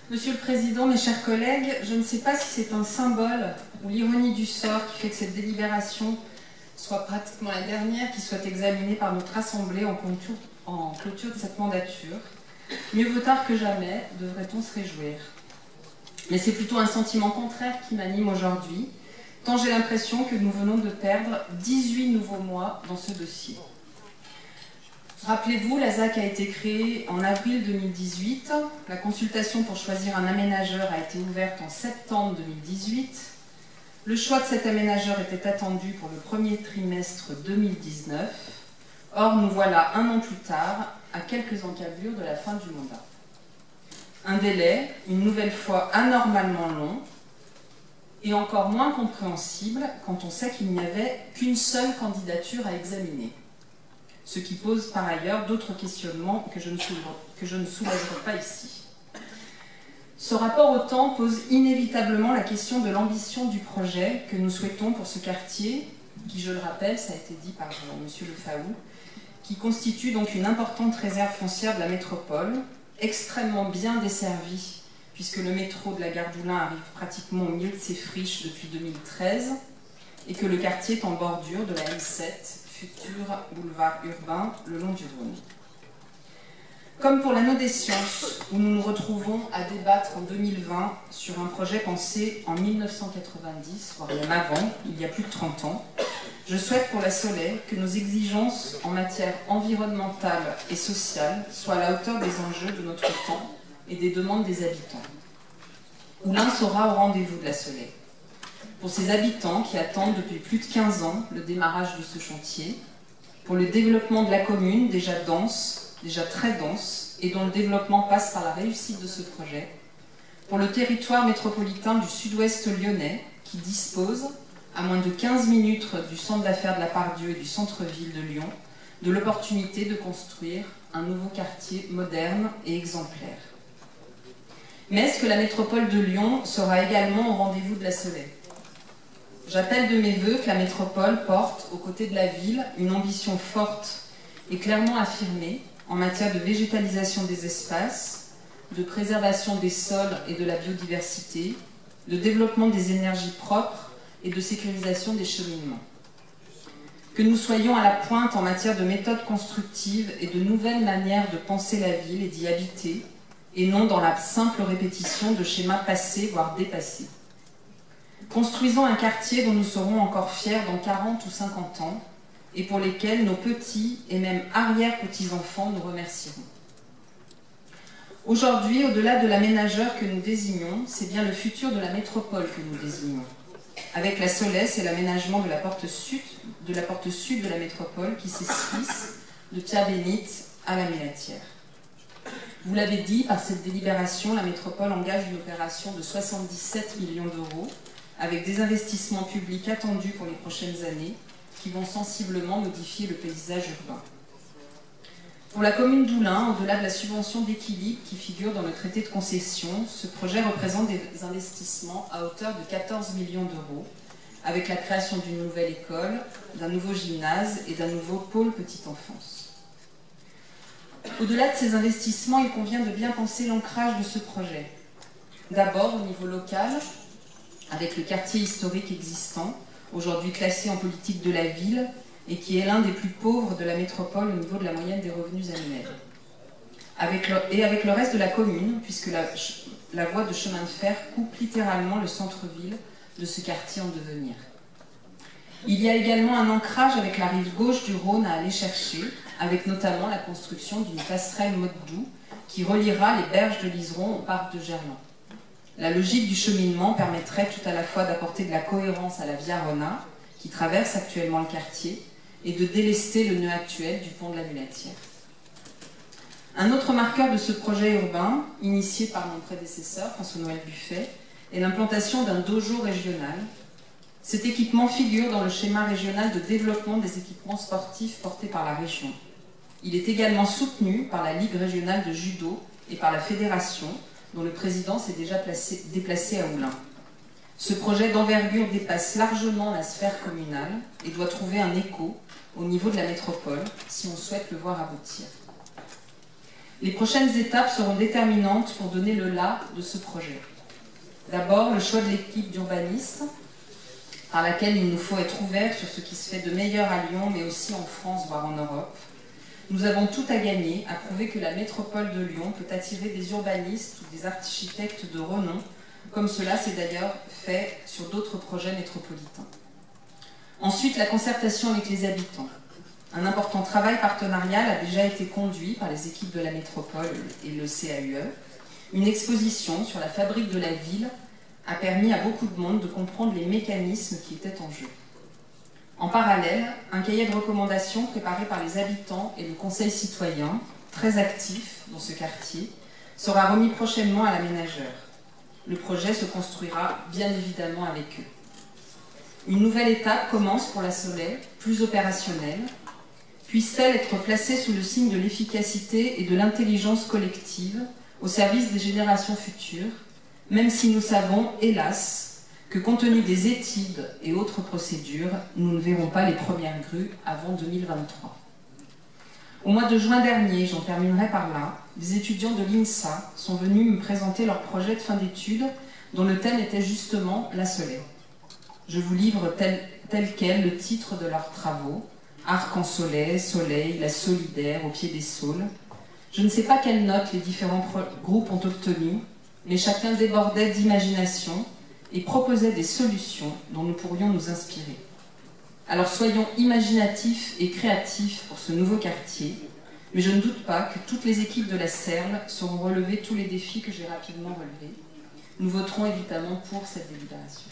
Monsieur le Président, mes chers collègues, je ne sais pas si c'est un symbole ou l'ironie du sort qui fait que cette délibération soit pratiquement la dernière qui soit examinée par notre Assemblée en clôture de cette mandature. Mieux vaut tard que jamais, devrait-on se réjouir. Mais c'est plutôt un sentiment contraire qui m'anime aujourd'hui, tant j'ai l'impression que nous venons de perdre 18 nouveaux mois dans ce dossier. Rappelez-vous, la ZAC a été créée en avril 2018, la consultation pour choisir un aménageur a été ouverte en septembre 2018, le choix de cet aménageur était attendu pour le premier trimestre 2019, or nous voilà un an plus tard, à quelques encablures de la fin du mandat. Un délai, une nouvelle fois anormalement long, et encore moins compréhensible quand on sait qu'il n'y avait qu'une seule candidature à examiner. Ce qui pose par ailleurs d'autres questionnements que je ne soulèverai pas ici. Ce rapport au temps pose inévitablement la question de l'ambition du projet que nous souhaitons pour ce quartier, qui, je le rappelle, ça a été dit par M. Le Faou, qui constitue donc une importante réserve foncière de la métropole, extrêmement bien desservie, puisque le métro de la gare d'Oulin arrive pratiquement au milieu de ses friches depuis 2013, et que le quartier est en bordure de la M7, futur boulevard urbain le long du Rhône. Comme pour l'anneau des sciences, où nous nous retrouvons à débattre en 2020 sur un projet pensé en 1990, voire même avant, il y a plus de 30 ans, je souhaite pour la Soleil que nos exigences en matière environnementale et sociale soient à la hauteur des enjeux de notre temps et des demandes des habitants. Oulin sera au rendez-vous de la Soleil. Pour ces habitants qui attendent depuis plus de 15 ans le démarrage de ce chantier, pour le développement de la commune déjà dense, déjà très dense, et dont le développement passe par la réussite de ce projet, pour le territoire métropolitain du sud-ouest lyonnais qui dispose, à moins de 15 minutes du centre d'affaires de la Part-Dieu et du centre-ville de Lyon, de l'opportunité de construire un nouveau quartier moderne et exemplaire. Mais est-ce que la métropole de Lyon sera également au rendez-vous de la Soleil ? J'appelle de mes vœux que la métropole porte, aux côtés de la ville, une ambition forte et clairement affirmée en matière de végétalisation des espaces, de préservation des sols et de la biodiversité, de développement des énergies propres et de sécurisation des cheminements. Que nous soyons à la pointe en matière de méthodes constructives et de nouvelles manières de penser la ville et d'y habiter, et non dans la simple répétition de schémas passés, voire dépassés. Construisons un quartier dont nous serons encore fiers dans 40 ou 50 ans et pour lesquels nos petits et même arrière-petits-enfants nous remercieront. Aujourd'hui, au-delà de l'aménageur que nous désignons, c'est bien le futur de la métropole que nous désignons. Avec la Soleil, c'est l'aménagement de la porte sud de la métropole qui s'esquisse de Pierre-Bénite à la Mélatière. Vous l'avez dit, par cette délibération, la métropole engage une opération de 77 millions d'euros avec des investissements publics attendus pour les prochaines années qui vont sensiblement modifier le paysage urbain. Pour la commune d'Oulin, au-delà de la subvention d'équilibre qui figure dans le traité de concession, ce projet représente des investissements à hauteur de 14 millions d'euros, avec la création d'une nouvelle école, d'un nouveau gymnase et d'un nouveau pôle petite enfance. Au-delà de ces investissements, il convient de bien penser l'ancrage de ce projet. D'abord au niveau local, avec le quartier historique existant, aujourd'hui classé en politique de la ville, et qui est l'un des plus pauvres de la métropole au niveau de la moyenne des revenus annuels. Avec le reste de la commune, puisque la voie de chemin de fer coupe littéralement le centre-ville de ce quartier en devenir. Il y a également un ancrage avec la rive gauche du Rhône à aller chercher, avec notamment la construction d'une passerelle Motte-Doux qui reliera les berges de l'Iseron au parc de Gerland. La logique du cheminement permettrait tout à la fois d'apporter de la cohérence à la Via Rona, qui traverse actuellement le quartier, et de délester le nœud actuel du pont de la Mulatière. Un autre marqueur de ce projet urbain, initié par mon prédécesseur, François-Noël Buffet, est l'implantation d'un dojo régional. Cet équipement figure dans le schéma régional de développement des équipements sportifs porté par la région. Il est également soutenu par la Ligue régionale de judo et par la fédération, dont le président s'est déjà déplacé à Oulin. Ce projet d'envergure dépasse largement la sphère communale et doit trouver un écho au niveau de la métropole si on souhaite le voir aboutir. Les prochaines étapes seront déterminantes pour donner le là de ce projet. D'abord, le choix de l'équipe d'urbanistes, par laquelle il nous faut être ouverts sur ce qui se fait de meilleur à Lyon, mais aussi en France, voire en Europe. Nous avons tout à gagner à prouver que la métropole de Lyon peut attirer des urbanistes ou des architectes de renom, comme cela s'est d'ailleurs fait sur d'autres projets métropolitains. Ensuite, la concertation avec les habitants. Un important travail partenarial a déjà été conduit par les équipes de la métropole et le CAUE. Une exposition sur la fabrique de la ville a permis à beaucoup de monde de comprendre les mécanismes qui étaient en jeu. En parallèle, un cahier de recommandations préparé par les habitants et le conseil citoyen, très actif dans ce quartier, sera remis prochainement à l'aménageur. Le projet se construira bien évidemment avec eux. Une nouvelle étape commence pour la Soleil, plus opérationnelle. Puisse-t-elle être placée sous le signe de l'efficacité et de l'intelligence collective au service des générations futures, même si nous savons, hélas, que compte tenu des études et autres procédures, nous ne verrons pas les premières grues avant 2023. Au mois de juin dernier, j'en terminerai par là, des étudiants de l'INSA sont venus me présenter leur projet de fin d'études dont le thème était justement la Soleil. Je vous livre tel quel le titre de leurs travaux, Arc en soleil, soleil, la solidaire au pied des saules. Je ne sais pas quelles notes les différents groupes ont obtenues, mais chacun débordait d'imagination et proposait des solutions dont nous pourrions nous inspirer. Alors soyons imaginatifs et créatifs pour ce nouveau quartier, mais je ne doute pas que toutes les équipes de la CERL sauront relever tous les défis que j'ai rapidement relevés. Nous voterons évidemment pour cette délibération.